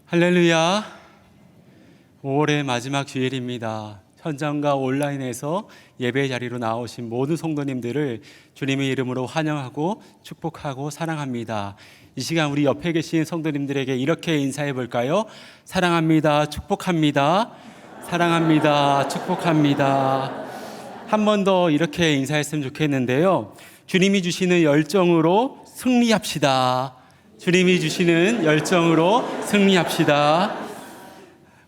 할렐루야. 5월의 마지막 주일입니다. 현장과 온라인에서 예배 자리로 나오신 모든 성도님들을 주님의 이름으로 환영하고 축복하고 사랑합니다. 이 시간 우리 옆에 계신 성도님들에게 이렇게 인사해 볼까요? 사랑합니다. 축복합니다. 사랑합니다. 축복합니다. 한 번 더 이렇게 인사했으면 좋겠는데요. 주님이 주시는 열정으로 승리합시다. 주님이 주시는 열정으로 승리합시다.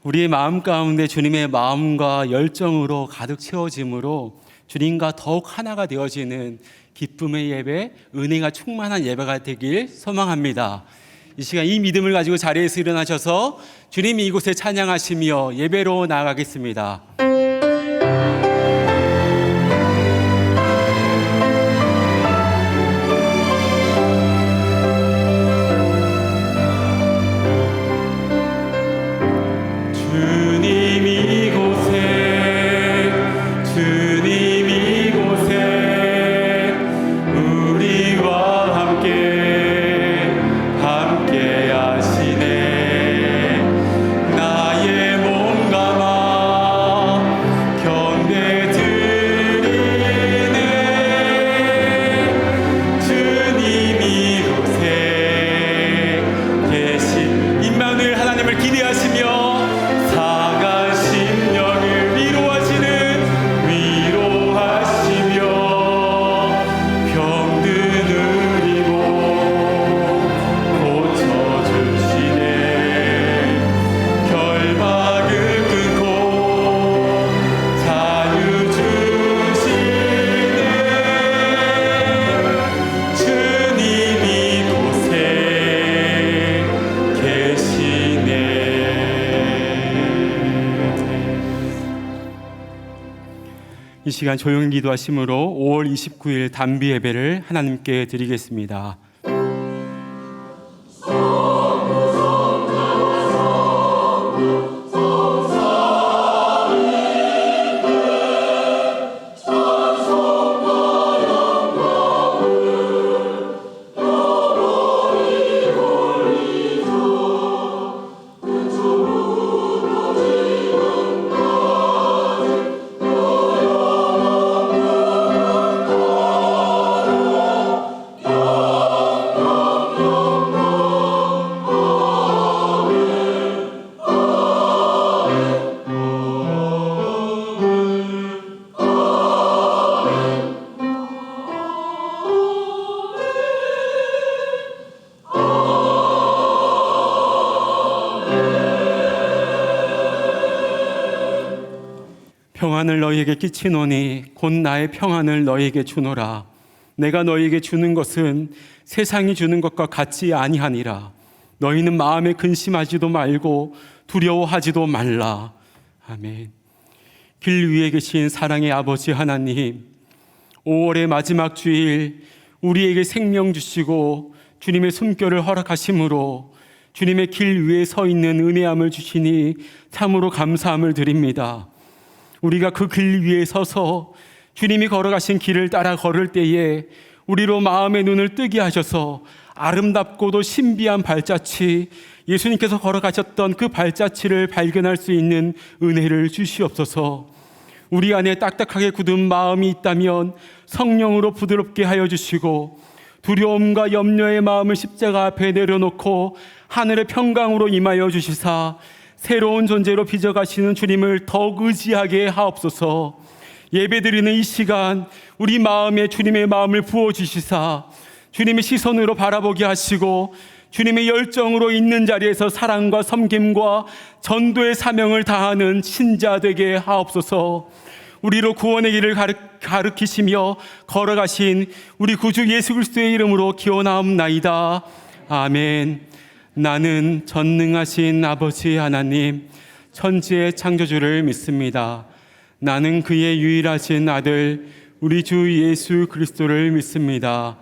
우리의 마음 가운데 주님의 마음과 열정으로 가득 채워짐으로 주님과 더욱 하나가 되어지는 기쁨의 예배, 은혜가 충만한 예배가 되길 소망합니다. 이 시간 이 믿음을 가지고 자리에서 일어나셔서 주님이 이곳에 찬양하시며 예배로 나아가겠습니다. 이 시간 조용히 기도하심으로 5월 29일 단비 예배를 하나님께 드리겠습니다. 평안을 너희에게 끼치노니 곧 나의 평안을 너희에게 주노라. 내가 너희에게 주는 것은 세상이 주는 것과 같지 아니하니라. 너희는 마음에 근심하지도 말고 두려워하지도 말라. 아멘. 길 위에 계신 사랑의 아버지 하나님, 5월의 마지막 주일 우리에게 생명 주시고 주님의 숨결을 허락하심으로 주님의 길 위에 서 있는 은혜함을 주시니 참으로 감사함을 드립니다. 우리가 그 길 위에 서서 주님이 걸어가신 길을 따라 걸을 때에 우리로 마음의 눈을 뜨게 하셔서 아름답고도 신비한 발자취, 예수님께서 걸어가셨던 그 발자취를 발견할 수 있는 은혜를 주시옵소서. 우리 안에 딱딱하게 굳은 마음이 있다면 성령으로 부드럽게 하여 주시고, 두려움과 염려의 마음을 십자가 앞에 내려놓고 하늘의 평강으로 임하여 주시사 새로운 존재로 빚어가시는 주님을 더욱 의지하게 하옵소서. 예배드리는 이 시간 우리 마음에 주님의 마음을 부어주시사 주님의 시선으로 바라보게 하시고 주님의 열정으로 있는 자리에서 사랑과 섬김과 전도의 사명을 다하는 신자 되게 하옵소서. 우리로 구원의 길을 가르치시며 걸어가신 우리 구주 예수 그리스도의 이름으로 기원하옵나이다. 아멘. 나는 전능하신 아버지 하나님, 천지의 창조주를 믿습니다. 나는 그의 유일하신 아들 우리 주 예수 그리스도를 믿습니다.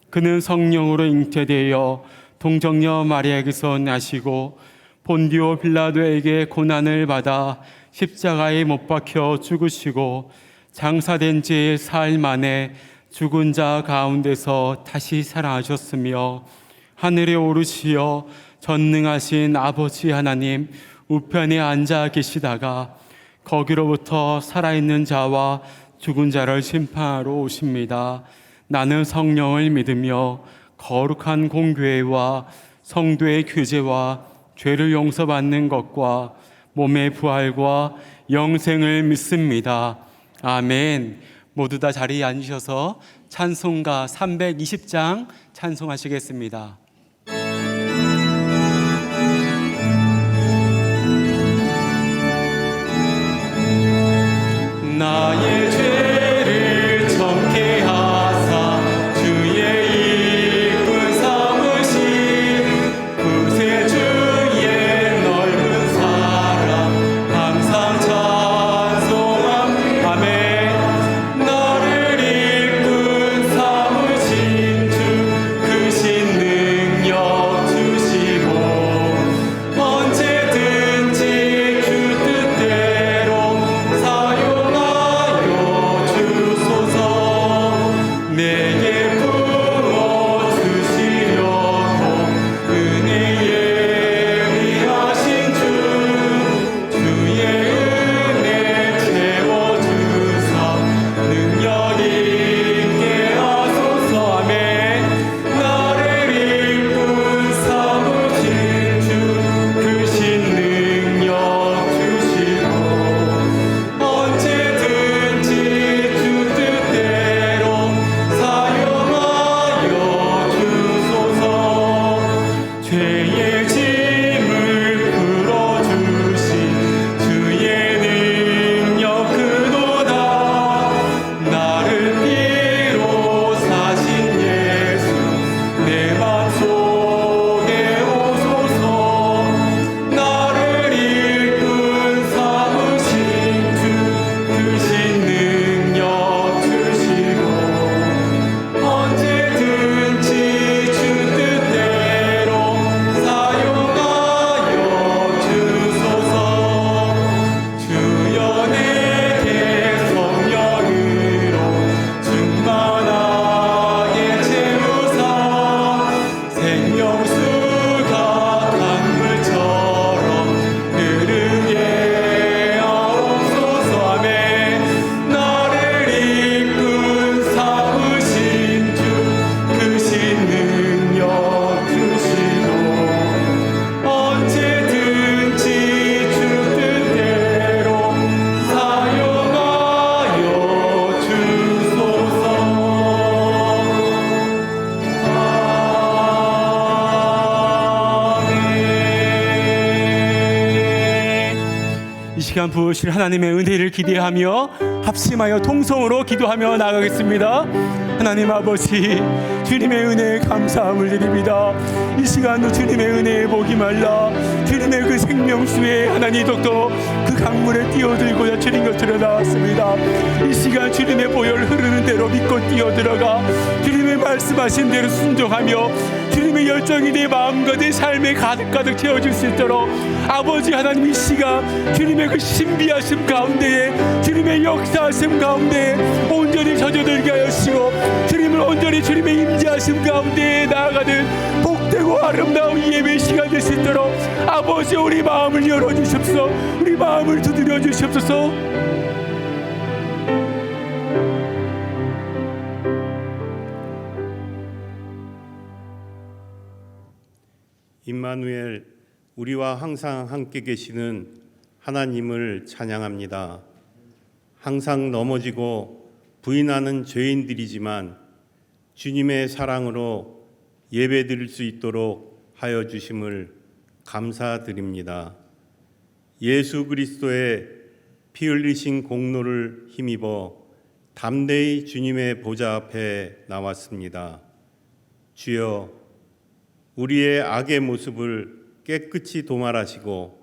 그는 성령으로 잉태되어 동정녀 마리아에게서 나시고 본디오 빌라도에게 고난을 받아 십자가에 못 박혀 죽으시고 장사된 지 사흘 만에 죽은 자 가운데서 다시 살아나셨으며 하늘에 오르시어 전능하신 아버지 하나님 우편에 앉아 계시다가 거기로부터 살아있는 자와 죽은 자를 심판하러 오십니다. 나는 성령을 믿으며 거룩한 공교회와 성도의 교제와 죄를 용서받는 것과 몸의 부활과 영생을 믿습니다. 아멘. 모두 다 자리에 앉으셔서 찬송가 320장 찬송하시겠습니다. 나의 죄를 정케 하사 주의 이쁜 삼으신 구세주의 넓은 사랑 항상 찬송함. 아멘. 나를 이쁜 삼으신 주 크신 능력 주시고 언제든지 주 뜻대로 사용하여 주소서. 내게 부어주시려고 은혜에 위하신 주 주의 은혜 채워주사 능력 있게 하소서. 아멘. 나를 이쁜 삼으신 주 크신 능력 주시고 언제든지 주 뜻대로 사용하여 주소서. 죄의 짐을 풀어주신 주의 능력 크도다. 나를 피로 사신 예수 내 맘속에 오소서. 나를 이끈 삼으신 주 크신 능력 주시고 언제든지 주 뜻대로 사용하여 주소서. 주여 내게 성령으로 충만하게 채우사 생명수가 강물처럼 흐르게 하옵소서. 아멘. 나를 이끈 삼으신 주 크신 능력 주시고 언제든지 주 뜻대로 사용하여 주소서. 아멘. 이 시간 부으실 하나님의 은혜를 기대하며 합심하여 통성으로 기도하며 나가겠습니다. 하나님 아버지, 주님의 은혜에 감사함을 드립니다. 이 시간도 주님의 은혜에 목이 말라 주님의 그 생명수에 하나님 더욱더 그 강물에 뛰어들고자 주님 곁으로 나왔습니다. 이 시간 주님의 보혈 흐르는 대로 믿고 뛰어들어가 주님의 말씀하신 대로 순종하며 주님의 열정이 내 마음과 내 삶에 가득 채워질 수 있도록 아버지 하나님 이 시간 주님의 그 신비하심 가운데에 주님의 역사하심 가운데에 온전히 젖어들게 하시고 주님을 온전히 주님의 임재하심 가운데에 나아가는 복되고 아름다운 예배 시간 될 수 있도록 아버지 우리 마음을 열어주십시오. 우리 마음을 두드려 주십소서. 임마누엘, 우리와 항상 함께 계시는 하나님을 찬양합니다. 항상 넘어지고 부인하는 죄인들이지만 주님의 사랑으로 예배드릴 수 있도록 하여 주심을 감사드립니다. 예수 그리스도의 피 흘리신 공로를 힘입어 담대히 주님의 보좌 앞에 나왔습니다. 주여, 우리의 악의 모습을 깨끗이 도말하시고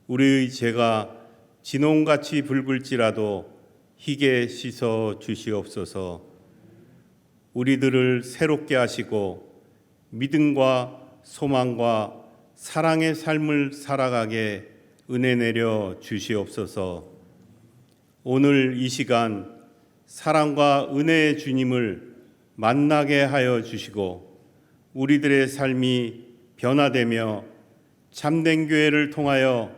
우리의 죄가 진홍같이 붉을지라도 희게 씻어 주시옵소서. 우리들을 새롭게 하시고 믿음과 소망과 사랑의 삶을 살아가게 은혜 내려 주시옵소서. 오늘 이 시간 사랑과 은혜의 주님을 만나게 하여 주시고 우리들의 삶이 변화되며 참된 교회를 통하여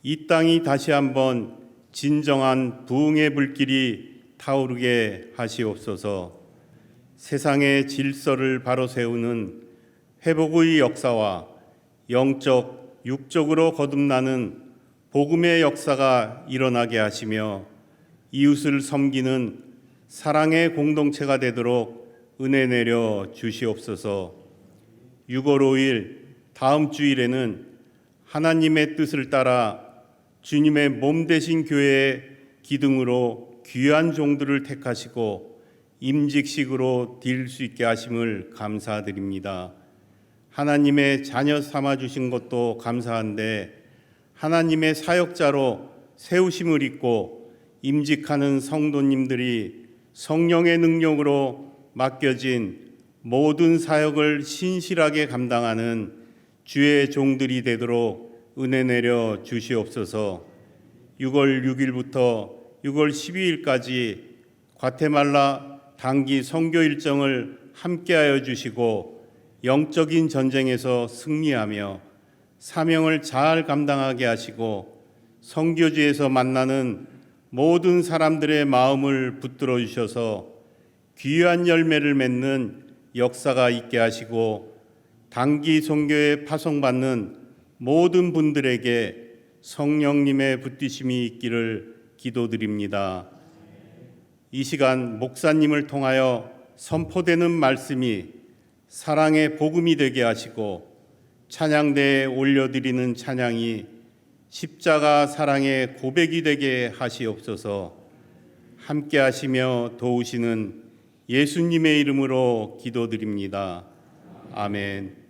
이 땅이 다시 한번 진정한 부흥의 불길이 타오르게 하시옵소서. 세상의 질서를 바로 세우는 회복의 역사와 영적, 육적으로 거듭나는 복음의 역사가 일어나게 하시며 이웃을 섬기는 사랑의 공동체가 되도록 은혜 내려 주시옵소서. 6월 5일 다음 주일에는 하나님의 뜻을 따라 주님의 몸 되신 교회의 기둥으로 귀한 종들을 택하시고 임직식으로 드릴 수 있게 하심을 감사드립니다. 하나님의 자녀 삼아 주신 것도 감사한데 하나님의 사역자로 세우심을 입고 임직하는 성도님들이 성령의 능력으로 맡겨진 모든 사역을 신실하게 감당하는 주의 종들이 되도록 은혜 내려 주시옵소서. 6월 6일부터 6월 12일까지 과테말라 단기 선교 일정을 함께하여 주시고 영적인 전쟁에서 승리하며 사명을 잘 감당하게 하시고 선교지에서 만나는 모든 사람들의 마음을 붙들어 주셔서 귀한 열매를 맺는 역사가 있게 하시고 단기 선교에 파송받는 모든 분들에게 성령님의 붙드심이 있기를 기도드립니다. 이 시간 목사님을 통하여 선포되는 말씀이 사랑의 복음이 되게 하시고 찬양대에 올려드리는 찬양이 십자가 사랑의 고백이 되게 하시옵소서. 함께 하시며 도우시는 예수님의 이름으로 기도드립니다. 아멘.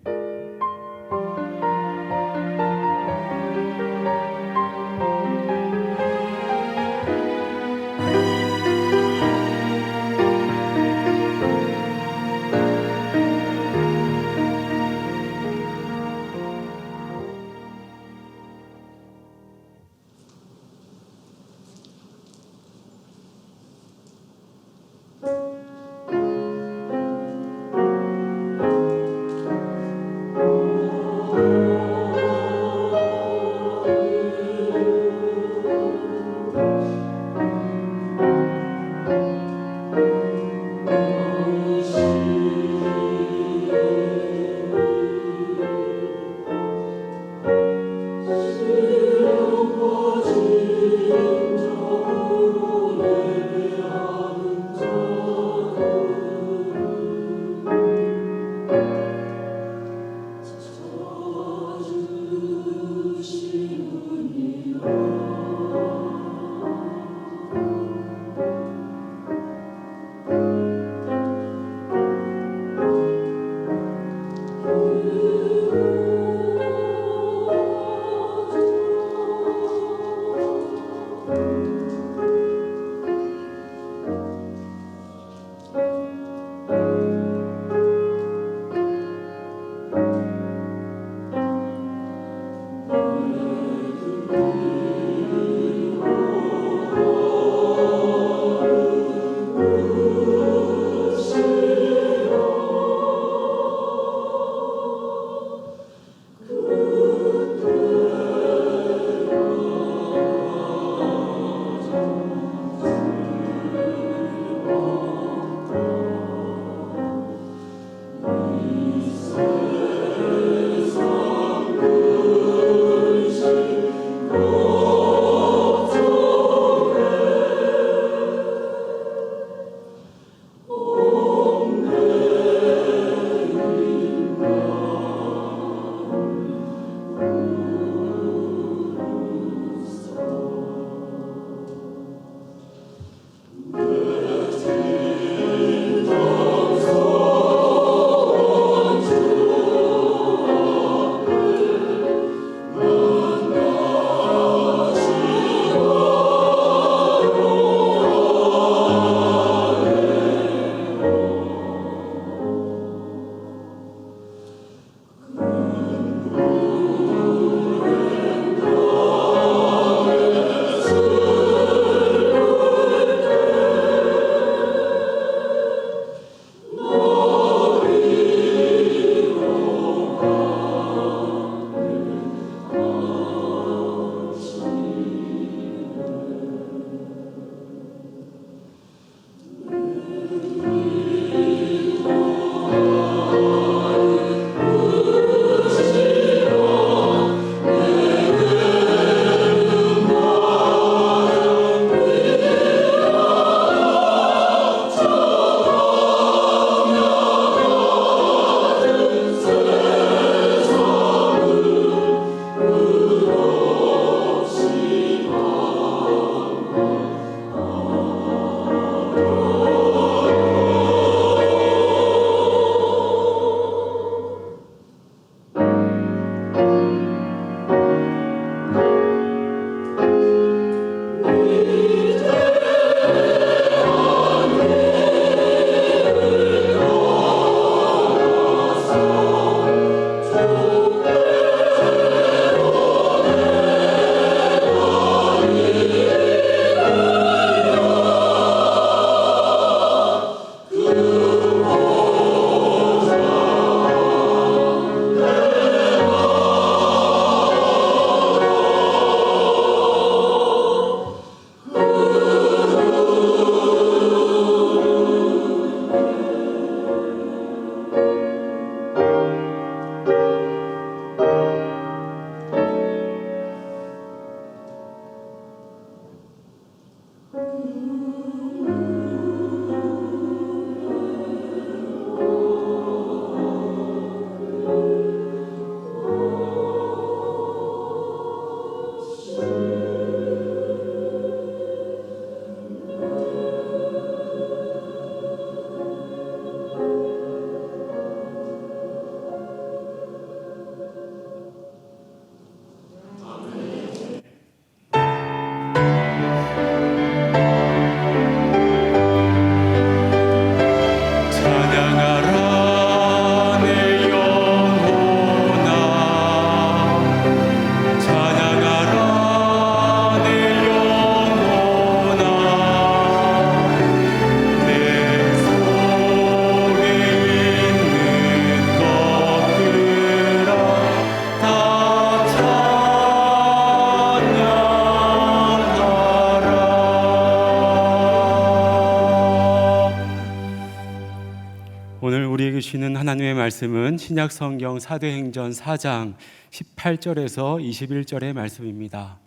하나님의 말씀은 신약 성경 사도행전 4장 18절에서 21절의 말씀입니다.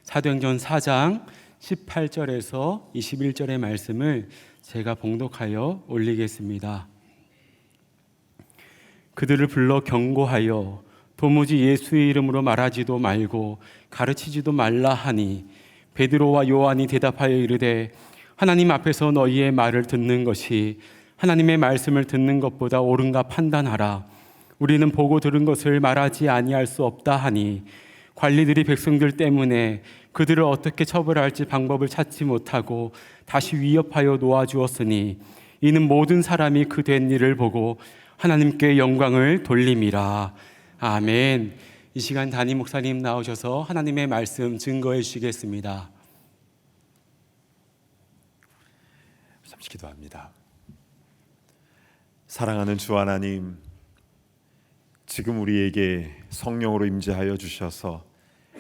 사도행전 4장 18절에서 21절의 말씀을 제가 봉독하여 올리겠습니다. 그들을 불러 경고하여 도무지 예수의 이름으로 말하지도 말고 가르치지도 말라 하니 베드로와 요한이 대답하여 이르되 하나님 앞에서 너희의 말을 듣는 것이 하나님의 말씀을 듣는 것보다 옳은가 판단하라. 우리는 보고 들은 것을 말하지 아니할 수 없다 하니 관리들이 백성들 때문에 그들을 어떻게 처벌할지 방법을 찾지 못하고 다시 위협하여 놓아주었으니 이는 모든 사람이 그 된 일을 보고 하나님께 영광을 돌림이라. 아멘. 이 시간 담임 목사님 나오셔서 하나님의 말씀 증거해 주시겠습니다. 잠시 기도합니다. 사랑하는 주 하나님, 지금 우리에게 성령으로 임재하여 주셔서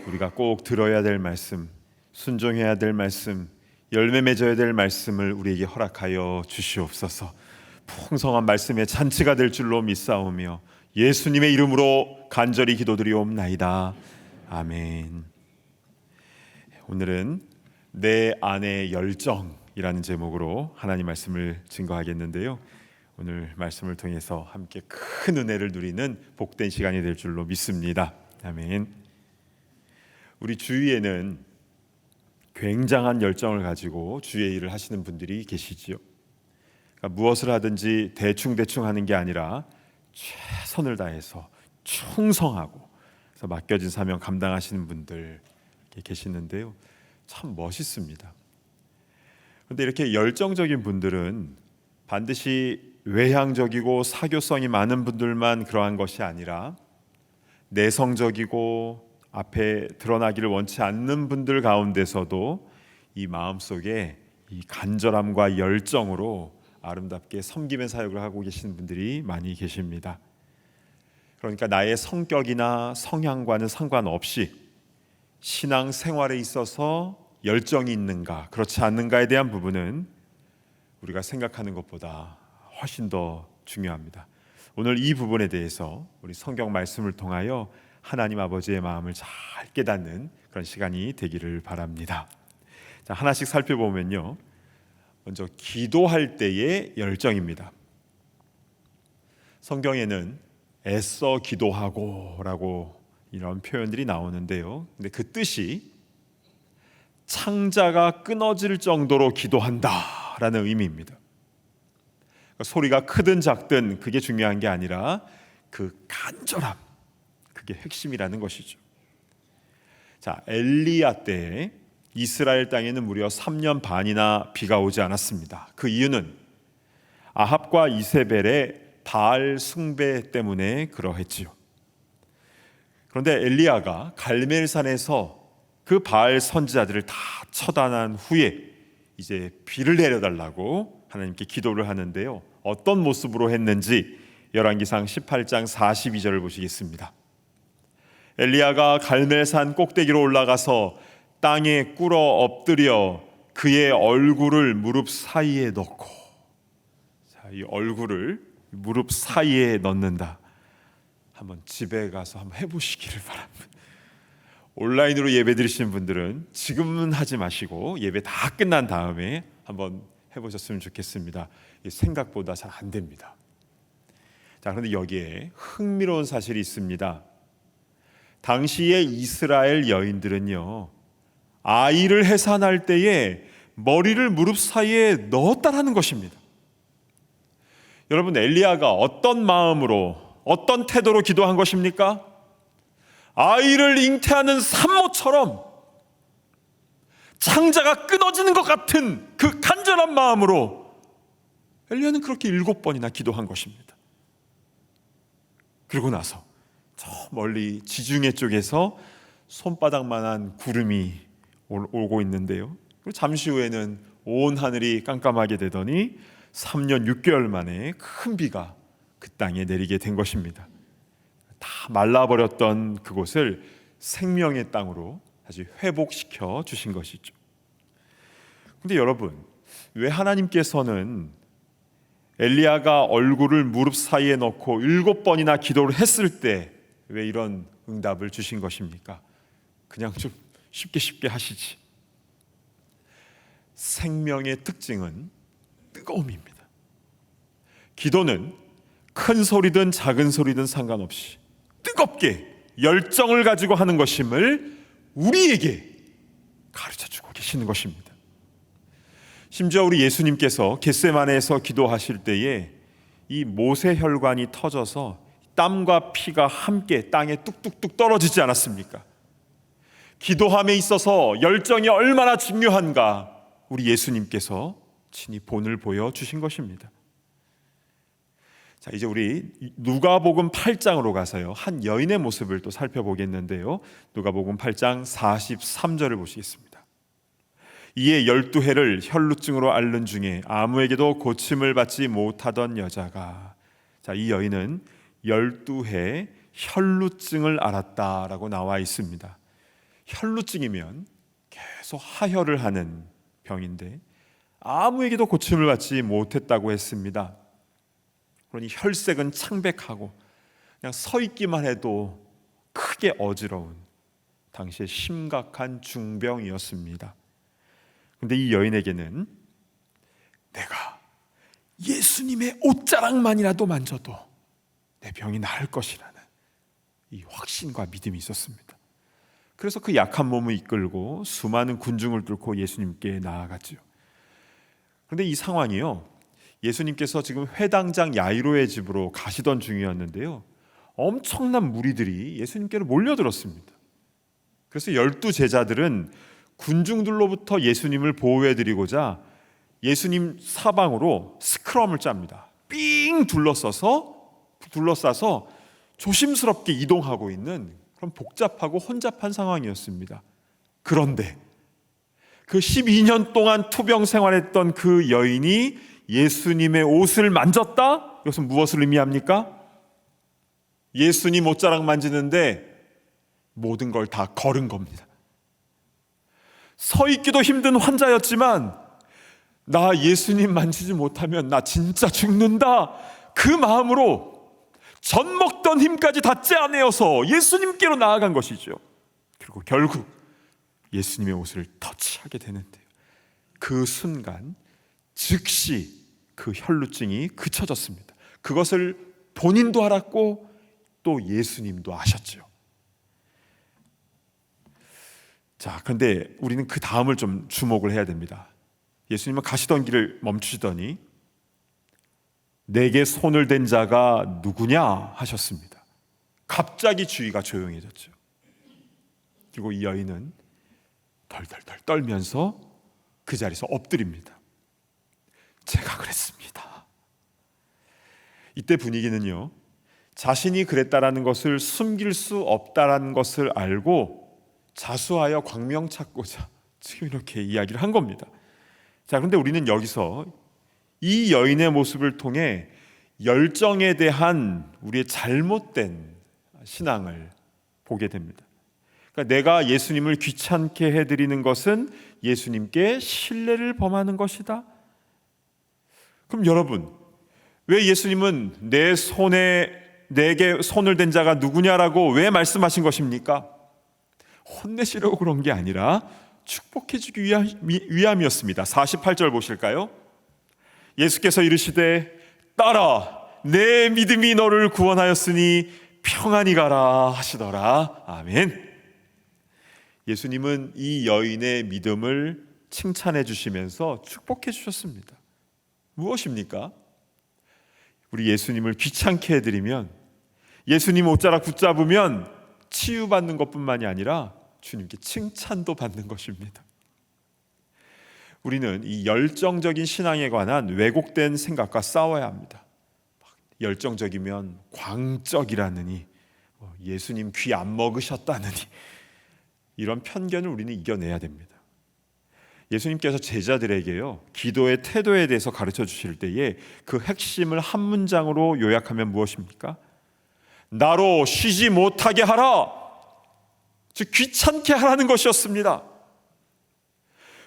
우리가 꼭 들어야 될 말씀, 순종해야 될 말씀, 열매 맺어야 될 말씀을 우리에게 허락하여 주시옵소서. 풍성한 말씀의 잔치가 될 줄로 믿사오며 예수님의 이름으로 간절히 기도드리옵나이다. 아멘. 오늘은 내 안의 열정이라는 제목으로 하나님 말씀을 증거하겠는데요. 오늘 말씀을 통해서 함께 큰 은혜를 누리는 복된 시간이 될 줄로 믿습니다. 아멘. 우리 주위에는 굉장한 열정을 가지고 주의 일을 하시는 분들이 계시지요. 그러니까 무엇을 하든지 대충 하는 게 아니라 최선을 다해서 충성하고 그래서 맡겨진 사명 감당하시는 분들 계시는데요. 참 멋있습니다. 그런데 이렇게 열정적인 분들은 반드시 외향적이고 사교성이 많은 분들만 그러한 것이 아니라 내성적이고 앞에 드러나기를 원치 않는 분들 가운데서도 이 마음속에 이 간절함과 열정으로 아름답게 섬김의 사역을 하고 계시는 분들이 많이 계십니다. 그러니까 나의 성격이나 성향과는 상관없이 신앙 생활에 있어서 열정이 있는가 그렇지 않는가에 대한 부분은 우리가 생각하는 것보다 훨씬 더 중요합니다. 오늘 이 부분에 대해서 우리 성경 말씀을 통하여 하나님 아버지의 마음을 잘 깨닫는 그런 시간이 되기를 바랍니다. 자, 하나씩 살펴보면요. 먼저 기도할 때의 열정입니다. 성경에는 애써 기도하고라고 이런 표현들이 나오는데요. 근데 그 뜻이 창자가 끊어질 정도로 기도한다라는 의미입니다. 소리가 크든 작든 그게 중요한 게 아니라 그 간절함, 그게 핵심이라는 것이죠. 자, 엘리야 때 이스라엘 땅에는 무려 3년 반이나 비가 오지 않았습니다. 그 이유는 아합과 이세벨의 바알 숭배 때문에 그러했지요. 그런데 엘리야가 갈멜산에서 그 바알 선지자들을 다 처단한 후에 이제 비를 내려달라고 하나님께 기도를 하는데요. 어떤 모습으로 했는지 열왕기상 18장 42절을 보시겠습니다. 엘리야가 갈멜산 꼭대기로 올라가서 땅에 꿇어 엎드려 그의 얼굴을 무릎 사이에 넣고, 자, 이 얼굴을 무릎 사이에 넣는다. 한번 집에 가서 한번 해보시기를 바랍니다. 온라인으로 예배 드리시는 분들은 지금은 하지 마시고 예배 다 끝난 다음에 한번 해보셨으면 좋겠습니다. 생각보다 잘 안 됩니다. 자, 그런데 여기에 흥미로운 사실이 있습니다. 당시의 이스라엘 여인들은요, 아이를 해산할 때에 머리를 무릎 사이에 넣었다라는 것입니다. 여러분, 엘리야가 어떤 마음으로 어떤 태도로 기도한 것입니까? 아이를 잉태하는 산모처럼 창자가 끊어지는 것 같은 그 간절한 마음으로 엘리야는 그렇게 7번이나 기도한 것입니다. 그러고 나서 저 멀리 지중해 쪽에서 손바닥만한 구름이 오고 있는데요. 그리고 잠시 후에는 온 하늘이 깜깜하게 되더니 3년 6개월 만에 큰 비가 그 땅에 내리게 된 것입니다. 다 말라버렸던 그곳을 생명의 땅으로 다시 회복시켜 주신 것이죠. 그런데 여러분, 왜 하나님께서는 엘리야가 얼굴을 무릎 사이에 넣고 7번이나 기도를 했을 때 왜 이런 응답을 주신 것입니까? 그냥 좀 쉽게 하시지. 생명의 특징은 뜨거움입니다. 기도는 큰 소리든 작은 소리든 상관없이 뜨겁게 열정을 가지고 하는 것임을 우리에게 가르쳐주고 계시는 것입니다. 심지어 우리 예수님께서 겟세마네에서 기도하실 때에 이 모세혈관이 터져서 땀과 피가 함께 땅에 뚝뚝뚝 떨어지지 않았습니까? 기도함에 있어서 열정이 얼마나 중요한가 우리 예수님께서 친히 본을 보여주신 것입니다. 자, 이제 우리 누가복음 8장으로 가서요, 한 여인의 모습을 또 살펴보겠는데요. 누가복음 8장 43절을 보시겠습니다. 이에 12해를 혈루증으로 앓는 중에 아무에게도 고침을 받지 못하던 여자가, 자, 이 여인은 12해 혈루증을 앓았다라고 나와 있습니다. 혈루증이면 계속 하혈을 하는 병인데 아무에게도 고침을 받지 못했다고 했습니다. 그러니 혈색은 창백하고 그냥 서 있기만 해도 크게 어지러운 당시에 심각한 중병이었습니다. 그런데 이 여인에게는 내가 예수님의 옷자락만이라도 만져도 내 병이 나을 것이라는 이 확신과 믿음이 있었습니다. 그래서 그 약한 몸을 이끌고 수많은 군중을 뚫고 예수님께 나아갔죠. 그런데 이 상황이요, 예수님께서 지금 회당장 야이로의 집으로 가시던 중이었는데요, 엄청난 무리들이 예수님께로 몰려들었습니다. 그래서 12제자들은 군중들로부터 예수님을 보호해드리고자 예수님 사방으로 스크럼을 짭니다. 삥 둘러싸서 조심스럽게 이동하고 있는 그런 복잡하고 혼잡한 상황이었습니다. 그런데 그 12년 동안 투병 생활했던 그 여인이 예수님의 옷을 만졌다? 이것은 무엇을 의미합니까? 예수님 옷자락 만지는데 모든 걸 다 걸은 겁니다. 서 있기도 힘든 환자였지만 나 예수님 만지지 못하면 나 진짜 죽는다, 그 마음으로 젖 먹던 힘까지 다 짜내어서 예수님께로 나아간 것이죠. 그리고 결국 예수님의 옷을 터치하게 되는데요, 그 순간 즉시 그 혈루증이 그쳐졌습니다. 그것을 본인도 알았고 또 예수님도 아셨죠. 자, 그런데 우리는 그 다음을 좀 주목을 해야 됩니다. 예수님은 가시던 길을 멈추시더니 내게 손을 댄 자가 누구냐 하셨습니다. 갑자기 주위가 조용해졌죠. 그리고 이 여인은 덜덜덜 떨면서 그 자리에서 엎드립니다. 제가 그랬습니다. 이때 분위기는요, 자신이 그랬다라는 것을 숨길 수 없다라는 것을 알고 자수하여 광명 찾고자 지금 이렇게 이야기를 한 겁니다. 자, 그런데 우리는 여기서 이 여인의 모습을 통해 열정에 대한 우리의 잘못된 신앙을 보게 됩니다. 그러니까 내가 예수님을 귀찮게 해드리는 것은 예수님께 신뢰를 범하는 것이다. 그럼 여러분, 왜 예수님은 내게 손을 댄 자가 누구냐라고 왜 말씀하신 것입니까? 혼내시려고 그런 게 아니라 축복해주기 위함이었습니다. 48절 보실까요? 예수께서 이르시되 따라, 내 믿음이 너를 구원하였으니 평안히 가라 하시더라. 아멘. 예수님은 이 여인의 믿음을 칭찬해 주시면서 축복해 주셨습니다. 무엇입니까? 우리 예수님을 귀찮게 해드리면, 예수님 옷자락 붙잡으면 치유받는 것뿐만이 아니라 주님께 칭찬도 받는 것입니다. 우리는 이 열정적인 신앙에 관한 왜곡된 생각과 싸워야 합니다. 열정적이면 광적이라느니, 예수님 귀 안 먹으셨다느니, 이런 편견을 우리는 이겨내야 됩니다. 예수님께서 제자들에게요, 기도의 태도에 대해서 가르쳐 주실 때에 그 핵심을 한 문장으로 요약하면 무엇입니까? 나로 쉬지 못하게 하라, 즉 귀찮게 하라는 것이었습니다.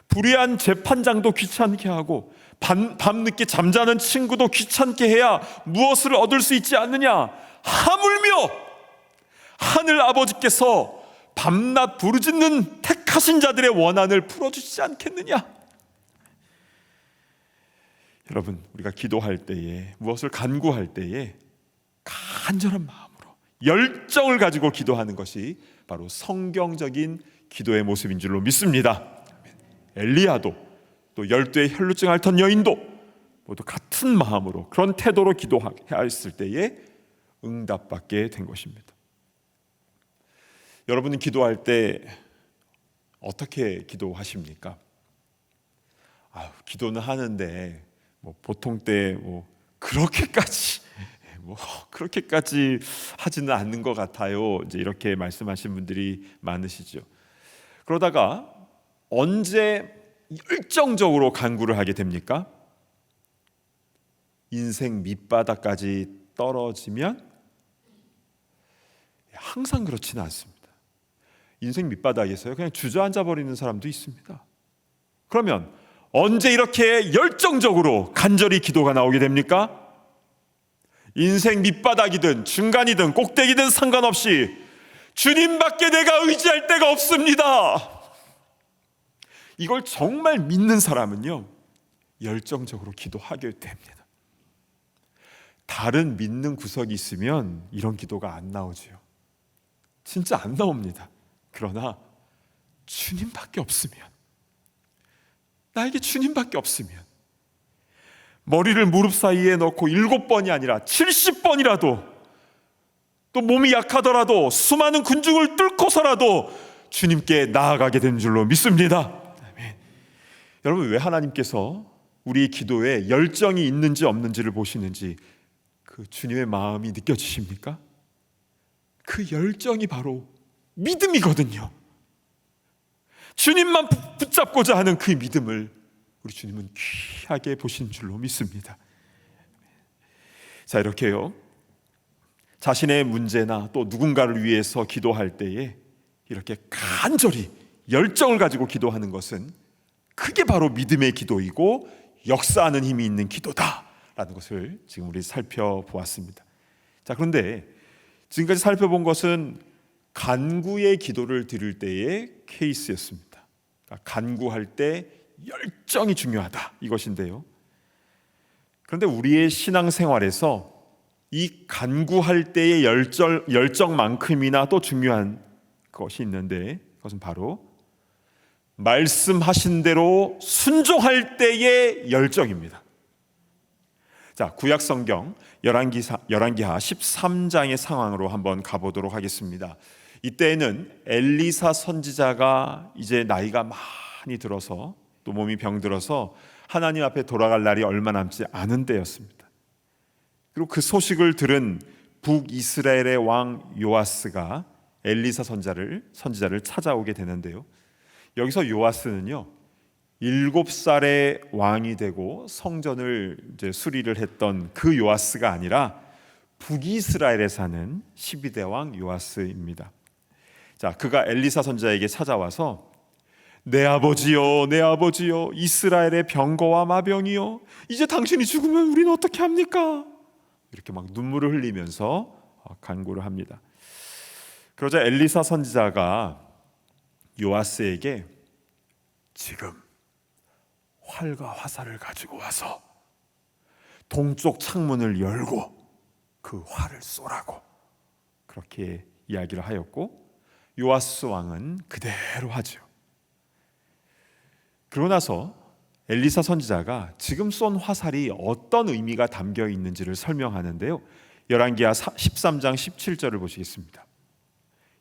불의한 재판장도 귀찮게 하고 밤늦게 잠자는 친구도 귀찮게 해야 무엇을 얻을 수 있지 않느냐? 하물며 하늘 아버지께서 밤낮 부르짖는 택하신 자들의 원한을 풀어주시지 않겠느냐? 여러분, 우리가 기도할 때에, 무엇을 간구할 때에 간절한 마음으로 열정을 가지고 기도하는 것이 바로 성경적인 기도의 모습인 줄로 믿습니다. 엘리야도 또 12의 혈루증 앓던 여인도 모두 같은 마음으로 그런 태도로 기도했을 때에 응답받게 된 것입니다. 여러분은 기도할 때 어떻게 기도하십니까? 기도는 하는데 보통 때 그렇게까지 하지는 않는 것 같아요. 이제 이렇게 말씀하신 분들이 많으시죠. 그러다가 언제 열정적으로 간구를 하게 됩니까? 인생 밑바닥까지 떨어지면? 항상 그렇지는 않습니다. 인생 밑바닥에서요 그냥 주저앉아 버리는 사람도 있습니다. 그러면 언제 이렇게 열정적으로 간절히 기도가 나오게 됩니까? 인생 밑바닥이든 중간이든 꼭대기든 상관없이 주님밖에 내가 의지할 데가 없습니다. 이걸 정말 믿는 사람은요 열정적으로 기도하게 됩니다. 다른 믿는 구석이 있으면 이런 기도가 안 나오지요. 진짜 안 나옵니다. 그러나 주님밖에 없으면, 나에게 주님밖에 없으면 머리를 무릎 사이에 넣고 7번이 아니라 70번이라도, 또 몸이 약하더라도 수많은 군중을 뚫고서라도 주님께 나아가게 된 줄로 믿습니다. 아멘. 여러분, 왜 하나님께서 우리 기도에 열정이 있는지 없는지를 보시는지 그 주님의 마음이 느껴지십니까? 그 열정이 바로 믿음이거든요. 주님만 붙잡고자 하는 그 믿음을 우리 주님은 귀하게 보신 줄로 믿습니다. 자, 이렇게요 자신의 문제나 또 누군가를 위해서 기도할 때에 이렇게 간절히 열정을 가지고 기도하는 것은 그게 바로 믿음의 기도이고 역사하는 힘이 있는 기도다라는 것을 지금 우리 살펴보았습니다. 자, 그런데 지금까지 살펴본 것은 간구의 기도를 드릴 때의 케이스였습니다. 그러니까 간구할 때 열정이 중요하다, 이것인데요. 그런데 우리의 신앙생활에서 이 간구할 때의 열정만큼이나 또 중요한 것이 있는데, 그것은 바로 말씀하신 대로 순종할 때의 열정입니다. 자, 구약성경 열왕기하 13장의 상황으로 한번 가보도록 하겠습니다. 이때에는 엘리사 선지자가 이제 나이가 많이 들어서 또 몸이 병들어서 하나님 앞에 돌아갈 날이 얼마 남지 않은 때였습니다. 그리고 그 소식을 들은 북이스라엘의 왕 요아스가 엘리사 선지자를 찾아오게 되는데요. 여기서 요아스는요 7살의 왕이 되고 성전을 이제 수리를 했던 그 요아스가 아니라 북이스라엘에 사는 12대 왕 요아스입니다. 자, 그가 엘리사 선지자에게 찾아와서 내 아버지요, 내 아버지요, 이스라엘의 병거와 마병이요, 이제 당신이 죽으면 우리는 어떻게 합니까? 이렇게 막 눈물을 흘리면서 간구를 합니다. 그러자 엘리사 선지자가 요아스에게 지금 활과 화살을 가지고 와서 동쪽 창문을 열고 그 활을 쏘라고 그렇게 이야기를 하였고, 요아스 왕은 그대로 하죠. 그러고 나서 엘리사 선지자가 지금 쏜 화살이 어떤 의미가 담겨 있는지를 설명하는데요. 열왕기하 13장 17절을 보시겠습니다.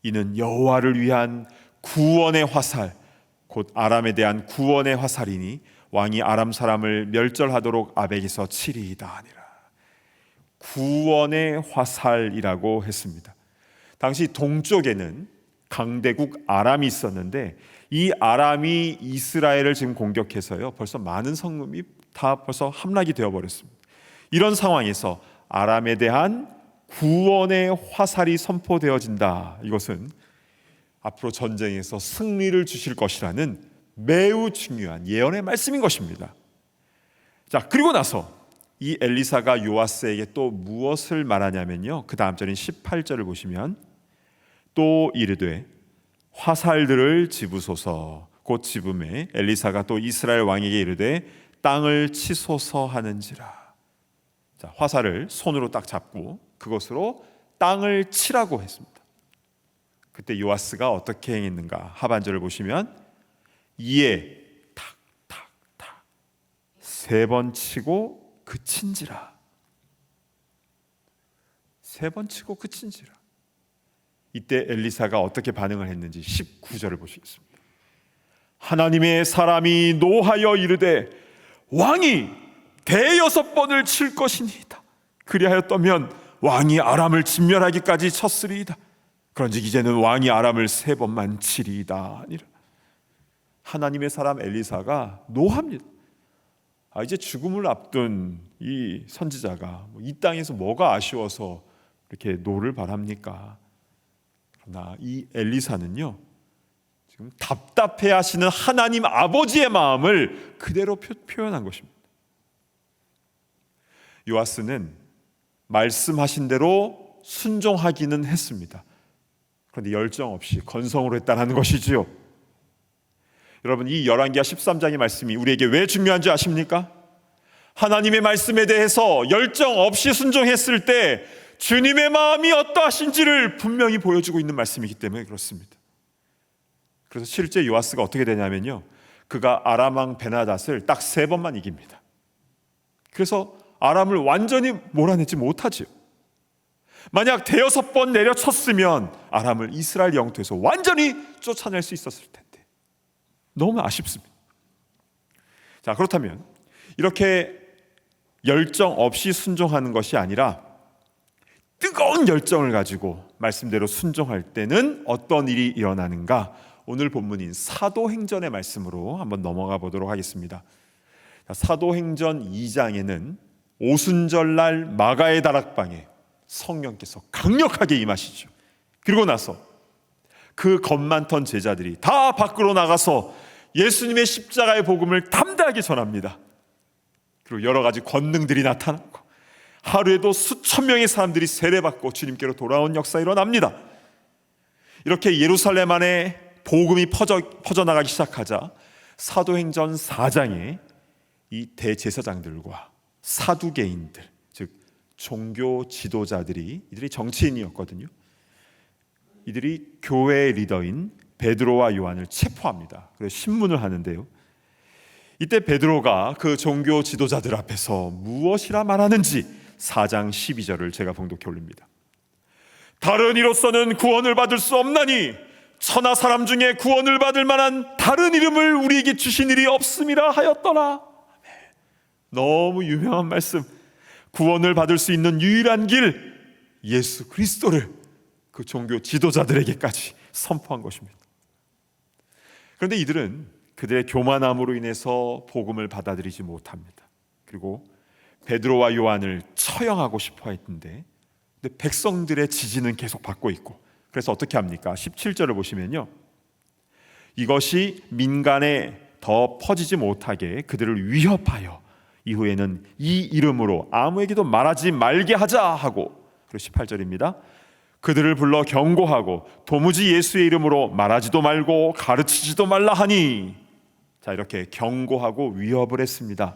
이는 여호와를 위한 구원의 화살, 곧 아람에 대한 구원의 화살이니 왕이 아람 사람을 멸절하도록 아벡에서 치리이다 하니라. 구원의 화살이라고 했습니다. 당시 동쪽에는 강대국 아람이 있었는데 이 아람이 이스라엘을 지금 공격해서요 벌써 많은 성읍이 다 벌써 함락이 되어버렸습니다. 이런 상황에서 아람에 대한 구원의 화살이 선포되어진다. 이것은 앞으로 전쟁에서 승리를 주실 것이라는 매우 중요한 예언의 말씀인 것입니다. 자, 그리고 나서 이 엘리사가 요아스에게 또 무엇을 말하냐면요, 그 다음 절인 18절을 보시면 또 이르되 화살들을 집으소서. 곧 집음에 엘리사가 또 이스라엘 왕에게 이르되 땅을 치소서 하는지라. 자, 화살을 손으로 딱 잡고 그것으로 땅을 치라고 했습니다. 그때 요아스가 어떻게 행했는가? 하반절을 보시면 이에 탁탁탁 3번 치고 그친지라. 3번 치고 그친지라. 이때 엘리사가 어떻게 반응을 했는지 19절을 보시겠습니다. 하나님의 사람이 노하여 이르되 왕이 6번을 칠 것이니이다. 그리하였다면 왕이 아람을 진멸하기까지 쳤으리이다. 그런즉 이제는 왕이 아람을 3번만 치리이다 아니라. 하나님의 사람 엘리사가 노합니다. 이제 죽음을 앞둔 이 선지자가 이 땅에서 뭐가 아쉬워서 이렇게 노를 바랍니까? 그러나 이 엘리사는요, 지금 답답해 하시는 하나님 아버지의 마음을 그대로 표현한 것입니다. 요아스는 말씀하신 대로 순종하기는 했습니다. 그런데 열정 없이 건성으로 했다는 것이지요. 여러분, 이 열왕기하 13장의 말씀이 우리에게 왜 중요한지 아십니까? 하나님의 말씀에 대해서 열정 없이 순종했을 때 주님의 마음이 어떠하신지를 분명히 보여주고 있는 말씀이기 때문에 그렇습니다. 그래서 실제 요아스가 어떻게 되냐면요, 그가 아람 왕 베나닷을 딱 3번만 이깁니다. 그래서 아람을 완전히 몰아내지 못하지요. 만약 6번 내려쳤으면 아람을 이스라엘 영토에서 완전히 쫓아낼 수 있었을 텐데 너무 아쉽습니다. 자, 그렇다면 이렇게 열정 없이 순종하는 것이 아니라 뜨거운 열정을 가지고 말씀대로 순종할 때는 어떤 일이 일어나는가? 오늘 본문인 사도행전의 말씀으로 한번 넘어가 보도록 하겠습니다. 사도행전 2장에는 오순절날 마가의 다락방에 성령께서 강력하게 임하시죠. 그리고 나서 그 겁 많던 제자들이 다 밖으로 나가서 예수님의 십자가의 복음을 담대하게 전합니다. 그리고 여러 가지 권능들이 나타나고 하루에도 수천 명의 사람들이 세례받고 주님께로 돌아온 역사 일어납니다. 이렇게 예루살렘 안에 복음이 퍼져나가기 시작하자 사도행전 4장에 이 대제사장들과 사두개인들, 즉 종교 지도자들이, 이들이 정치인이었거든요. 이들이 교회의 리더인 베드로와 요한을 체포합니다. 그래서 신문을 하는데요, 이때 베드로가 그 종교 지도자들 앞에서 무엇이라 말하는지 4장 12절을 제가 봉독해 올립니다. 다른 이로서는 구원을 받을 수 없나니 천하 사람 중에 구원을 받을 만한 다른 이름을 우리에게 주신 일이 없음이라 하였더라. 너무 유명한 말씀. 구원을 받을 수 있는 유일한 길, 예수 그리스도를 그 종교 지도자들에게까지 선포한 것입니다. 그런데 이들은 그들의 교만함으로 인해서 복음을 받아들이지 못합니다. 그리고 베드로와 요한을 처형하고 싶어 했는데 근데 백성들의 지지는 계속 받고 있고, 그래서 어떻게 합니까? 17절을 보시면요, 이것이 민간에 더 퍼지지 못하게 그들을 위협하여 이후에는 이 이름으로 아무에게도 말하지 말게 하자 하고, 그리고 18절입니다. 그들을 불러 경고하고 도무지 예수의 이름으로 말하지도 말고 가르치지도 말라 하니. 자, 이렇게 경고하고 위협을 했습니다.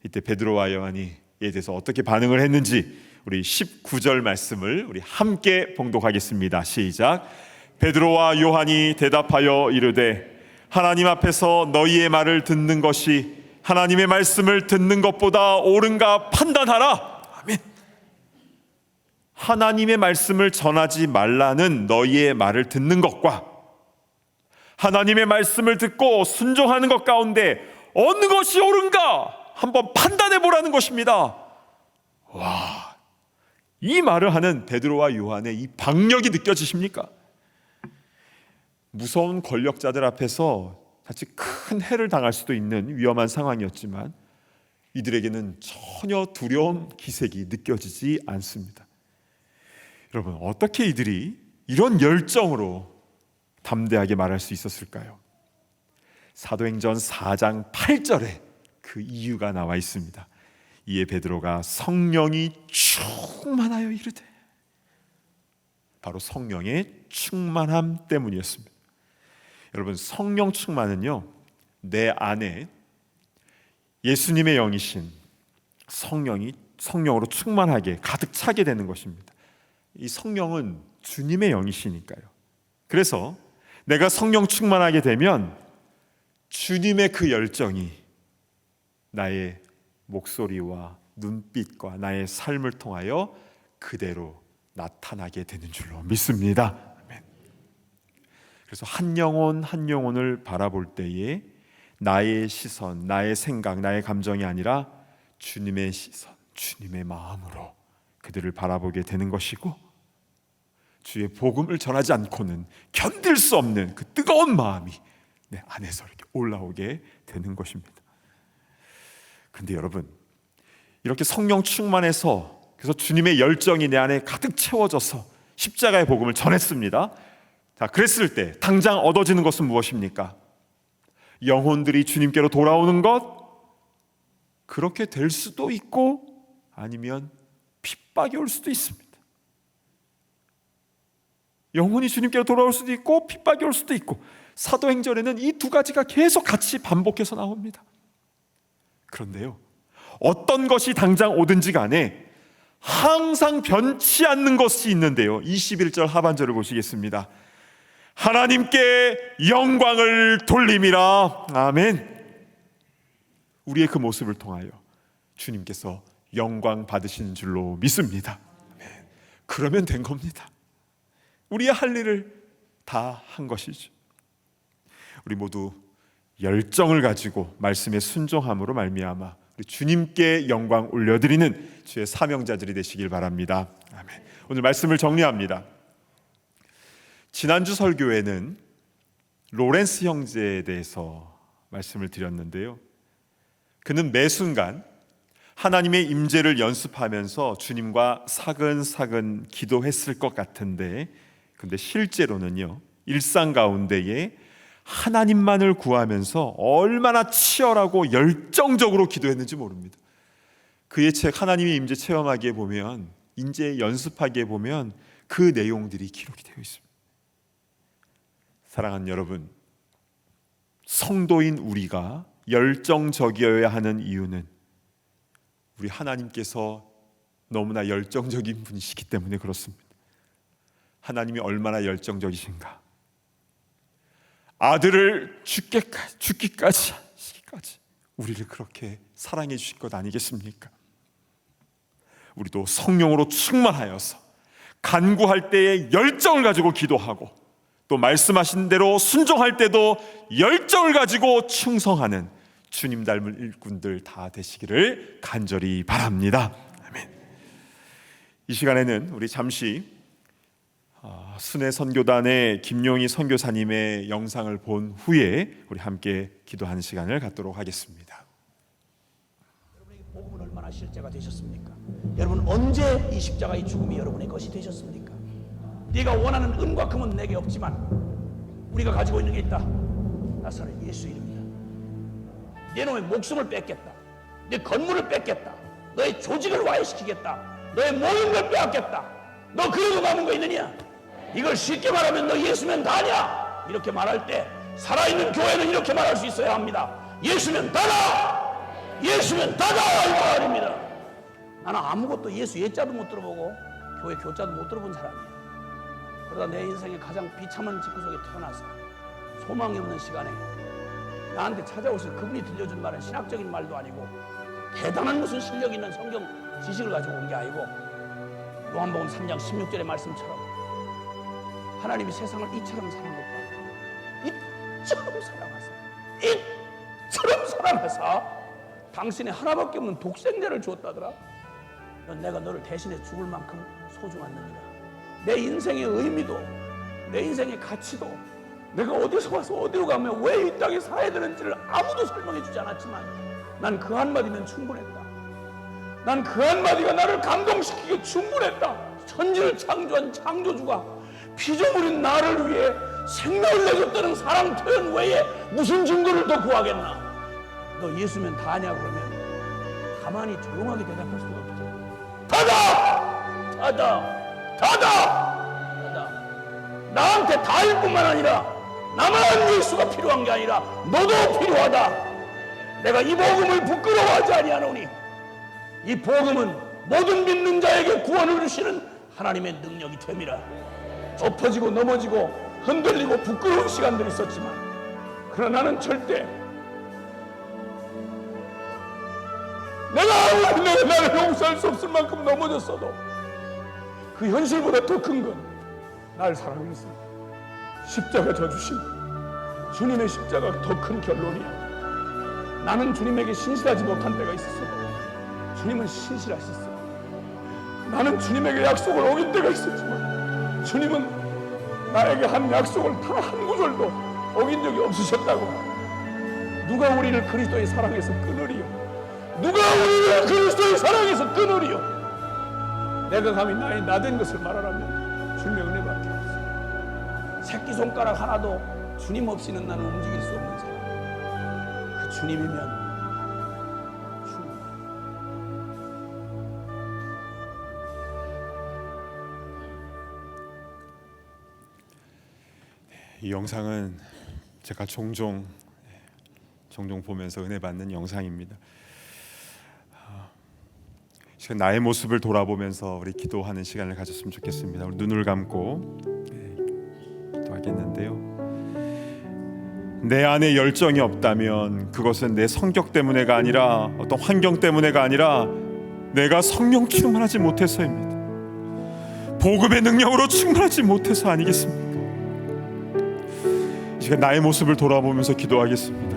이때 베드로와 요한이 이에 대해서 어떻게 반응을 했는지 우리 19절 말씀을 우리 함께 봉독하겠습니다. 시작. 베드로와 요한이 대답하여 이르되 하나님 앞에서 너희의 말을 듣는 것이 하나님의 말씀을 듣는 것보다 옳은가 판단하라. 아멘. 하나님의 말씀을 전하지 말라는 너희의 말을 듣는 것과 하나님의 말씀을 듣고 순종하는 것 가운데 어느 것이 옳은가 한번 판단해 보라는 것입니다. 와, 이 말을 하는 베드로와 요한의 이 박력이 느껴지십니까? 무서운 권력자들 앞에서 자칫 큰 해를 당할 수도 있는 위험한 상황이었지만 이들에게는 전혀 두려움 기색이 느껴지지 않습니다. 여러분, 어떻게 이들이 이런 열정으로 담대하게 말할 수 있었을까요? 사도행전 4장 8절에 그 이유가 나와 있습니다. 이에 베드로가 성령이 충만하여 이르되, 바로 성령의 충만함 때문이었습니다. 여러분, 성령 충만은요, 내 안에 예수님의 영이신 성령이 성령으로 충만하게 가득 차게 되는 것입니다. 이 성령은 주님의 영이시니까요. 그래서 내가 성령 충만하게 되면 주님의 그 열정이 나의 목소리와 눈빛과 나의 삶을 통하여 그대로 나타나게 되는 줄로 믿습니다. 아멘. 그래서 한 영혼 한 영혼을 바라볼 때에 나의 시선, 나의 생각, 나의 감정이 아니라 주님의 시선, 주님의 마음으로 그들을 바라보게 되는 것이고, 주의 복음을 전하지 않고는 견딜 수 없는 그 뜨거운 마음이 내 안에서 이렇게 올라오게 되는 것입니다. 근데 여러분, 이렇게 성령 충만해서, 그래서 주님의 열정이 내 안에 가득 채워져서 십자가의 복음을 전했습니다. 자, 그랬을 때 당장 얻어지는 것은 무엇입니까? 영혼들이 주님께로 돌아오는 것? 그렇게 될 수도 있고, 아니면 핍박이 올 수도 있습니다. 영혼이 주님께로 돌아올 수도 있고, 핍박이 올 수도 있고, 사도행전에는 이 두 가지가 계속 같이 반복해서 나옵니다. 그런데요, 어떤 것이 당장 오든지 간에 항상 변치 않는 것이 있는데요, 21절 하반절을 보시겠습니다. 하나님께 영광을 돌림이라. 아멘. 우리의 그 모습을 통하여 주님께서 영광 받으시는 줄로 믿습니다. 아멘. 그러면 된 겁니다. 우리의 할 일을 다 한 것이죠. 우리 모두 열정을 가지고 말씀에 순종함으로 말미암아 우리 주님께 영광 올려드리는 주의 사명자들이 되시길 바랍니다. 아멘. 오늘 말씀을 정리합니다. 지난주 설교에는 로렌스 형제에 대해서 말씀을 드렸는데요, 그는 매 순간 하나님의 임재를 연습하면서 주님과 사근사근 기도했을 것 같은데, 근데 실제로는요, 일상 가운데에 하나님만을 구하면서 얼마나 치열하고 열정적으로 기도했는지 모릅니다. 그의 책 하나님의 임재 체험하기에 보면, 임재 연습하기에 보면 그 내용들이 기록이 되어 있습니다. 사랑하는 여러분, 성도인 우리가 열정적이어야 하는 이유는 우리 하나님께서 너무나 열정적인 분이시기 때문에 그렇습니다. 하나님이 얼마나 열정적이신가. 아들을 죽기까지 하시기까지 우리를 그렇게 사랑해 주실 것 아니겠습니까? 우리도 성령으로 충만하여서 간구할 때에 열정을 가지고 기도하고, 또 말씀하신 대로 순종할 때도 열정을 가지고 충성하는 주님 닮은 일꾼들 다 되시기를 간절히 바랍니다. 아멘. 이 시간에는 우리 잠시 순회 선교단의 김용희 선교사님의 영상을 본 후에 우리 함께 기도하는 시간을 갖도록 하겠습니다. 여러분에게 복음은 얼마나 실제가 되셨습니까? 여러분 언제 이 십자가의 죽음이 여러분의 것이 되셨습니까? 네가 원하는 은과 금은 내게 없지만 우리가 가지고 있는 게 있다. 나사렛 예수 이름이다. 내 놈의 목숨을 뺏겠다. 내 건물을 뺏겠다. 너의 조직을 와해시키겠다. 너의 모든 걸 빼앗겠다. 너 그러고 남은 거 있느냐? 이걸 쉽게 말하면 너 예수면 다냐? 이렇게 말할 때 살아있는 교회는 이렇게 말할 수 있어야 합니다. 예수면 다다! 예수면 다다! 이 말입니다. 나는 아무것도 예수 예자도 못 들어보고 교회 교자도 못 들어본 사람이에요. 그러다 내 인생의 가장 비참한 직구 속에 태어나서 소망이 없는 시간에 나한테 찾아오실 그분이 들려준 말은 신학적인 말도 아니고 대단한 무슨 실력 있는 성경 지식을 가지고 온 게 아니고 요한복음 3장 16절의 말씀처럼 하나님이 세상을 이처럼 사랑했다. 이처럼 사랑하사, 이처럼 사랑하사 당신의 하나밖에 없는 독생자를 주었다더라. 내가 너를 대신해 죽을 만큼 소중한 놈이다. 내 인생의 의미도, 내 인생의 가치도, 내가 어디서 와서 어디로 가면 왜 이 땅에 살아야 되는지를 아무도 설명해 주지 않았지만 난 그 한마디면 충분했다. 난 그 한마디가 나를 감동시키기에 충분했다. 천지를 창조한 창조주가 피조물인 나를 위해 생명을 내줬다는 사랑 표현 외에 무슨 증거를 더 구하겠나? 너 예수면 다 아냐 그러면 가만히 조용하게 대답할 수가 없죠. 다다! 다다! 다다! 다다! 나한테 다일 뿐만 아니라 나만 예수가 필요한 게 아니라 너도 필요하다. 내가 이 복음을 부끄러워하지 아니하노니 이 복음은 모든 믿는 자에게 구원을 주시는 하나님의 능력이 됨이라. 엎어지고 넘어지고 흔들리고 부끄러운 시간들이 있었지만 그러나 나는 절대 내가 나를 용서할 수 없을 만큼 넘어졌어도 그 현실보다 더 큰 건 날 사랑해서 십자가 져주신 주님의 십자가가 더 큰 결론이야. 나는 주님에게 신실하지 못한 때가 있었어도 주님은 신실하셨어. 나는 주님에게 약속을 어긴 때가 있었지만 주님은 나에게 한 약속을 단 한 구절도 어긴 적이 없으셨다고. 누가 우리를 그리스도의 사랑에서 끊으리요? 누가 우리를 그리스도의 사랑에서 끊으리요? 내가 감히 나의 나된 것을 말하라면 주님의 은혜밖에 없어. 새끼손가락 하나도 주님 없이는 나는 움직일 수 없는 사람. 그 주님이면 충분해. 이 영상은 제가 종종 보면서 은혜 받는 영상입니다. 지금 나의 모습을 돌아보면서 우리 기도하는 시간을 가졌으면 좋겠습니다. 우리 눈을 감고 기도하겠는데요. 내 안에 열정이 없다면 그것은 내 성격 때문에가 아니라 어떤 환경 때문에가 아니라 내가 성령 충만하지 못해서입니다. 복음의 능력으로 충만하지 못해서 아니겠습니까? 이 시간 나의 모습을 돌아보면서 기도하겠습니다.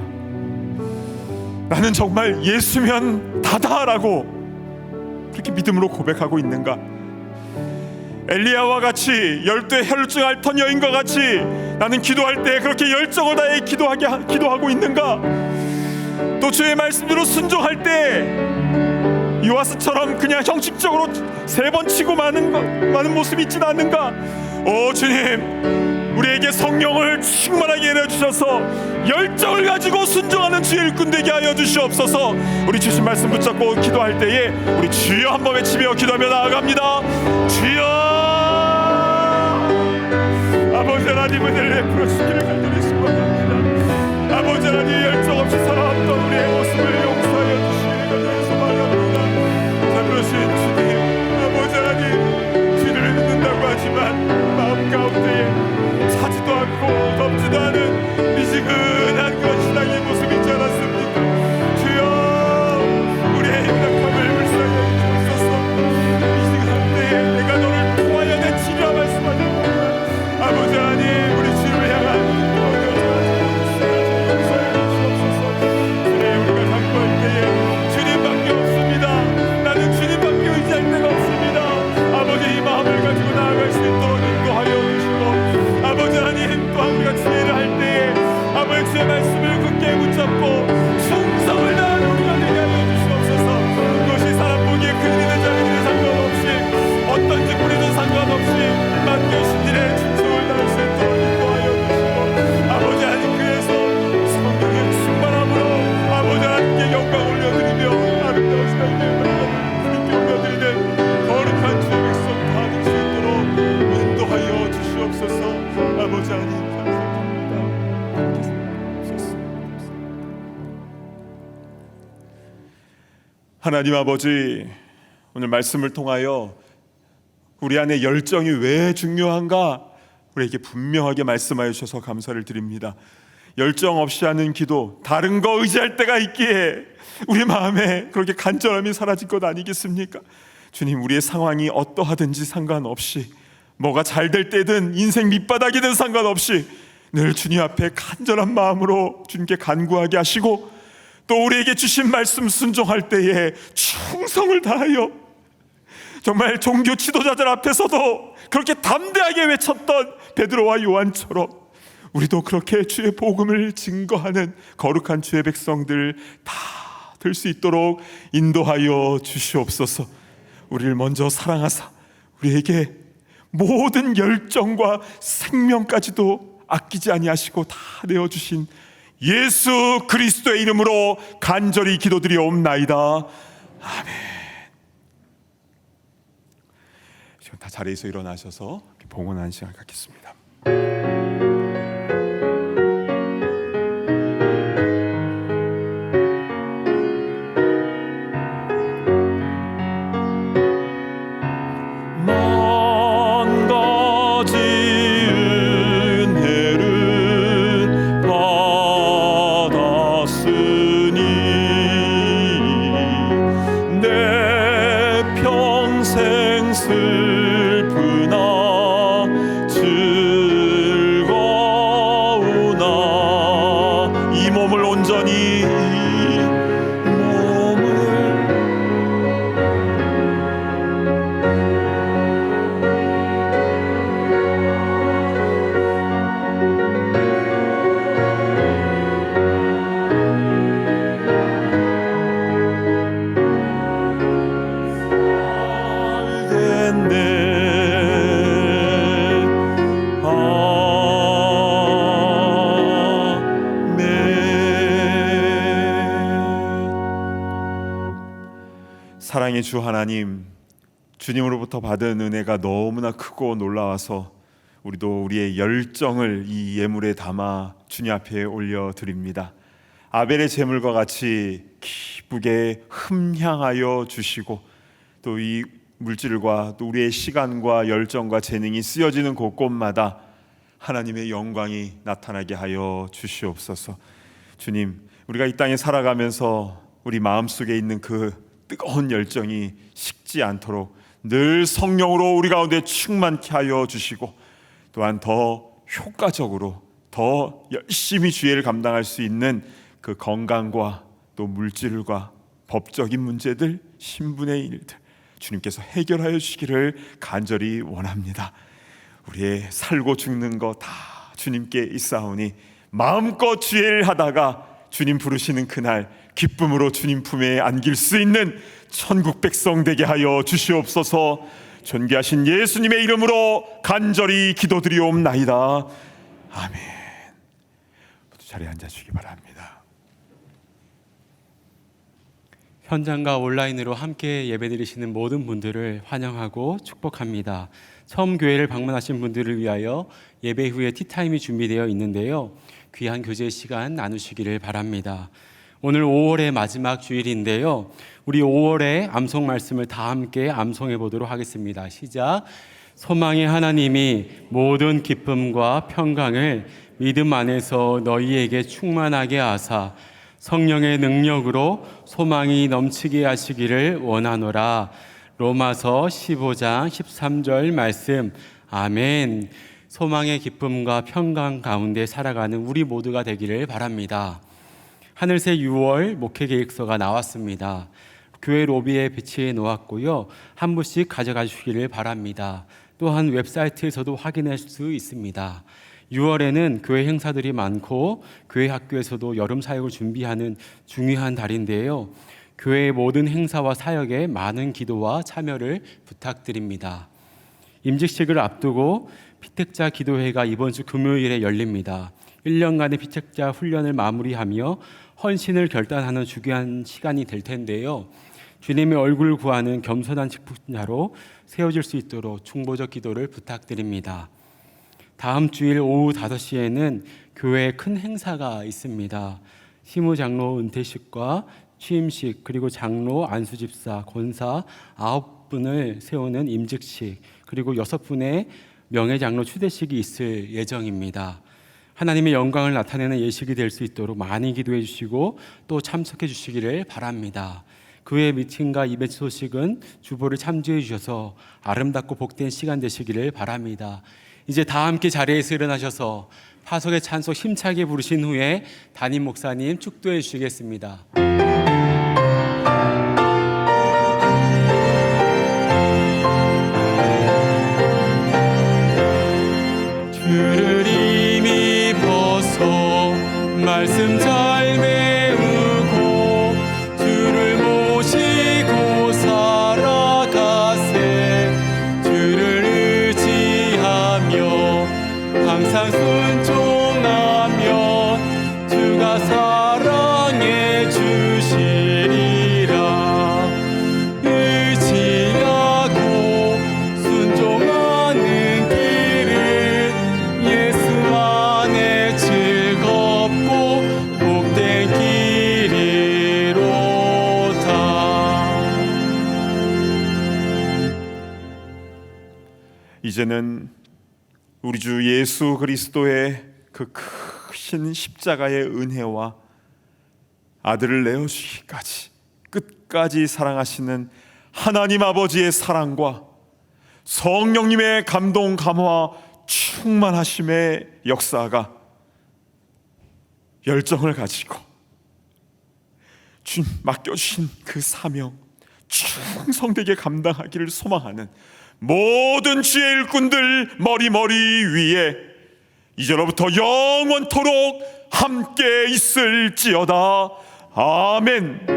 나는 정말 예수면 다다라고 그렇게 믿음으로 고백하고 있는가? 엘리야와 같이 열두의 혈중 앓던 여인과 같이 나는 기도할 때 그렇게 열정을 다해 기도하고 있는가? 또 주의 말씀대로 순종할 때 요아스처럼 그냥 형식적으로 3번 치고 마는 모습이 있지는 않는가? 오 주님, 우리에게 성령을 충만하게 내려주셔서 열정을 가지고 순종하는 주의 일꾼 되게 하여 주시옵소서. 우리 주신 말씀 붙잡고 기도할 때에 우리 주여 한번 외치며 기도하며 나아갑니다. 주여, 아버지 하나님 은혜를 베풀어 주시기를 간절히 소망합니다. 아버지 하나님 열정 없이 살아왔던 우리의 모습을 용서하여 주시기를 간절히 소망합니다. 자, 그러신 주님, 아버지 하나님 주를 믿는다고 하지만 마음 가운데에 차지도 않고 덥지도 않은 미지근한 그런 신앙의 모습이 있지 않았습니까? 주여, 우리의 연약함을 불쌍히 여기옵소서. 미지근한 때에 내가 너를 통하여 내 치료하 말씀하셨구나. 아버지 하나님, 우리 주를 향한 용서해 주시옵소서. 그래, 우리가 강구할 때에 주님밖에 없습니다. 나는 주님밖에 의지할 데가 없습니다. 아버지, 이 마음을 가지고 나아갈 수 있도록 인도하여 주시고, 아버지 하나님, 또한 우리가 지혜를 할 때에 아버지 주의 말씀을 굳게 붙잡고 충성을 다하는 우리가 되게 하여 주시옵소서. 그것이 사람 보기에 큰일이든 작은일에 상관없이 어떤 직분이든 상관없이 맡겨진 일에 충성을 다할 수 있도록 인도하여 주시고, 아버지 하나님, 그래서 성령의 충만함으로 아버지 하나님께 영광 올려드리며 아름다우신 하나님의 주님께 올려드리는 거룩한 주의 백성 다 될 수 있도록 인도하여 주시옵소서. 아버지 하나님 감사드립니다. 하나님 아버지, 오늘 말씀을 통하여 우리 안에 열정이 왜 중요한가 우리에게 분명하게 말씀하여 주셔서 감사를 드립니다. 열정 없이 하는 기도, 다른 거 의지할 때가 있기에 우리 마음에 그렇게 간절함이 사라질 것 아니겠습니까? 주님, 우리의 상황이 어떠하든지 상관없이, 뭐가 잘 될 때든 인생 밑바닥이든 상관없이 늘 주님 앞에 간절한 마음으로 주님께 간구하게 하시고, 또 우리에게 주신 말씀 순종할 때에 충성을 다하여 정말 종교 지도자들 앞에서도 그렇게 담대하게 외쳤던 베드로와 요한처럼 우리도 그렇게 주의 복음을 증거하는 거룩한 주의 백성들 다 될 수 있도록 인도하여 주시옵소서. 우리를 먼저 사랑하사 우리에게 모든 열정과 생명까지도 아끼지 아니하시고 다 내어주신 예수 그리스도의 이름으로 간절히 기도드리옵나이다. 아멘. 지금 다 자리에서 일어나셔서 봉헌하는 시간을 갖겠습니다. 사랑의 주 하나님, 주님으로부터 받은 은혜가 너무나 크고 놀라워서 우리도 우리의 열정을 이 예물에 담아 주님 앞에 올려드립니다. 아벨의 제물과 같이 기쁘게 흠향하여 주시고 또 이 물질과 또 우리의 시간과 열정과 재능이 쓰여지는 곳곳마다 하나님의 영광이 나타나게 하여 주시옵소서. 주님, 우리가 이 땅에 살아가면서 우리 마음속에 있는 그 뜨거운 열정이 식지 않도록 늘 성령으로 우리 가운데 충만케 하여 주시고 또한 더 효과적으로 더 열심히 주의를 감당할 수 있는 그 건강과 또 물질과 법적인 문제들, 신분의 일들 주님께서 해결하여 주시기를 간절히 원합니다. 우리의 살고 죽는 거 다 주님께 있사오니 마음껏 주의를 하다가 주님 부르시는 그날 기쁨으로 주님 품에 안길 수 있는 천국 백성 되게 하여 주시옵소서. 존귀하신 예수님의 이름으로 간절히 기도드리옵나이다. 아멘. 모두 자리에 앉아주시기 바랍니다. 현장과 온라인으로 함께 예배드리시는 모든 분들을 환영하고 축복합니다. 처음 교회를 방문하신 분들을 위하여 예배 후에 티타임이 준비되어 있는데요. 귀한 교제 시간 나누시기를 바랍니다. 오늘 5월의 마지막 주일인데요. 우리 5월의 암송 말씀을 다 함께 암송해 보도록 하겠습니다. 시작. 소망의 하나님이 모든 기쁨과 평강을 믿음 안에서 너희에게 충만하게 하사 성령의 능력으로 소망이 넘치게 하시기를 원하노라. 로마서 15장 13절 말씀. 아멘. 소망의 기쁨과 평강 가운데 살아가는 우리 모두가 되기를 바랍니다. 하늘새 6월 목회 계획서가 나왔습니다. 교회 로비에 배치해 놓았고요. 한 부씩 가져가 주시기를 바랍니다. 또한 웹사이트에서도 확인할 수 있습니다. 6월에는 교회 행사들이 많고 교회 학교에서도 여름 사역을 준비하는 중요한 달인데요. 교회의 모든 행사와 사역에 많은 기도와 참여를 부탁드립니다. 임직식을 앞두고 피택자 기도회가 이번 주 금요일에 열립니다. 1년간의 피택자 훈련을 마무리하며 헌신을 결단하는 중요한 시간이 될 텐데요. 주님의 얼굴을 구하는 겸손한 직분자로 세워질 수 있도록 중보적 기도를 부탁드립니다. 다음 주일 오후 5시에는 교회에 큰 행사가 있습니다. 시무장로 은퇴식과 취임식, 그리고 장로, 안수집사, 권사 9분을 세우는 임직식, 그리고 6분의 명예장로 추대식이 있을 예정입니다. 하나님의 영광을 나타내는 예식이 될 수 있도록 많이 기도해 주시고 또 참석해 주시기를 바랍니다. 그 외 미팅과 이벤트 소식은 주보를 참조해 주셔서 아름답고 복된 시간 되시기를 바랍니다. 이제 다 함께 자리에서 일어나셔서 파석의 찬송 힘차게 부르신 후에 담임 목사님 축도해 주시겠습니다. 주를 이미 벗어 말씀 잘 배우고 주를 모시고 살아가세. 주를 의지하며 항상 순종하며 주가 이제는 우리 주 예수 그리스도의 그 크신 십자가의 은혜와 아들을 내어주기까지 끝까지 사랑하시는 하나님 아버지의 사랑과 성령님의 감동 감화 충만하심의 역사가 열정을 가지고 주님 맡겨주신 그 사명 충성되게 감당하기를 소망하는 모든 주의 일꾼들 머리 위에 이제로부터 영원토록 함께 있을지어다. 아멘.